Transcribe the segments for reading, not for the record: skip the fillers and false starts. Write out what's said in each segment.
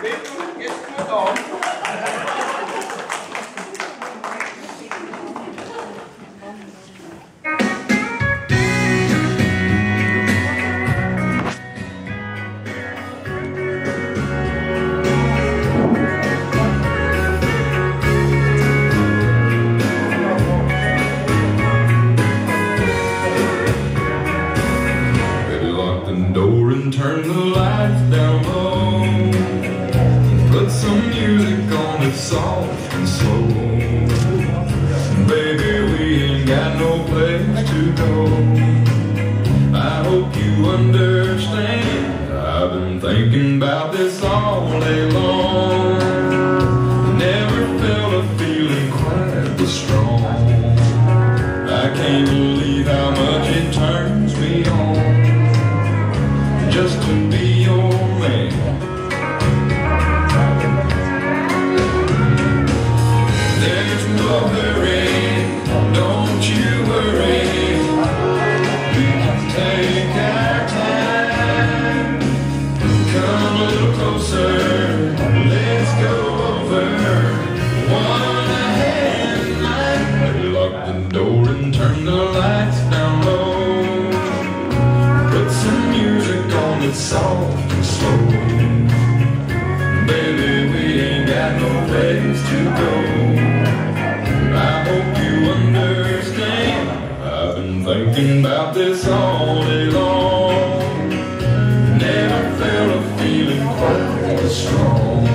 Jetzt gut on. Door and turn the lights down low. Put some music on that's soft and slow. Baby, we ain't got no place to go. I hope you understand. I've been thinking about this all day long. Never felt a feeling quite this strong. I can't believe how much it turns me on just to be your man. There's no hurry, don't you worry. We can take our time. Come a little closer, let's go over one hand line. Lock the door and turn the lights down low. Put some music on that's soft and slow. Baby, we ain't got no place to go. I hope you understand. I've been thinking about this all day long. Never felt a feeling quite as strong.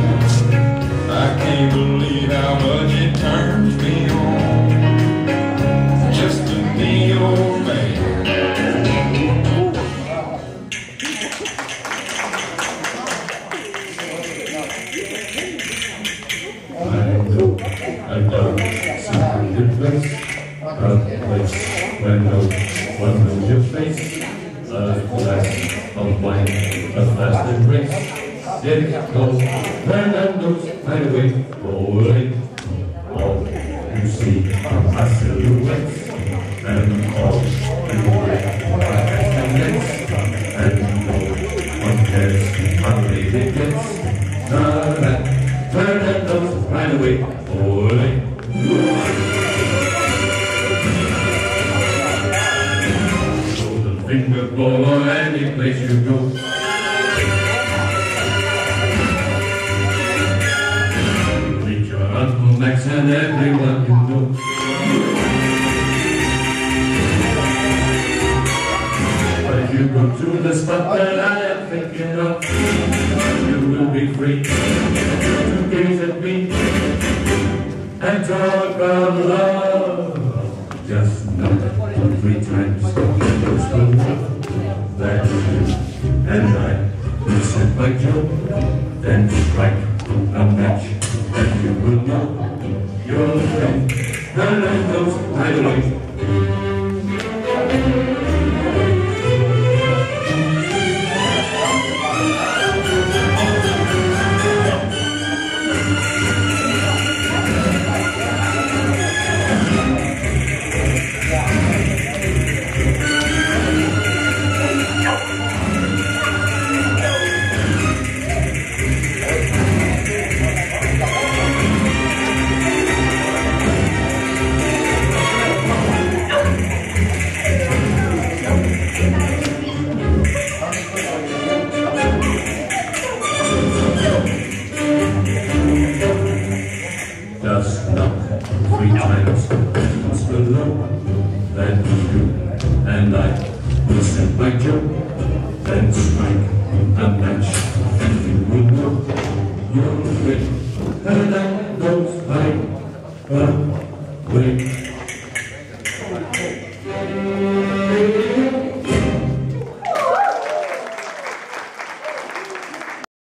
I can't believe how much it turns me on just to be your man. I've done some good place, a place where no one knows your face, a glass of wine, a fast embrace. It goes Fernando's right away, rolling. All you see are our silhouettes, and all you break and legs, and no one cares how late it gets. Fernando's right away, boy. Golden finger blow on any place you go. Meet your Uncle Max and everyone you know. But if you go to the spot that I am thinking of, you will be free to gaze at me and talk about love. Just not 2-3 times those that you and I will set by Joe, then strike a match, and you will know your friend Fernando's right away. Just knock 3 times just below, then you and I will set by Joe, then strike a match, and you will know you're with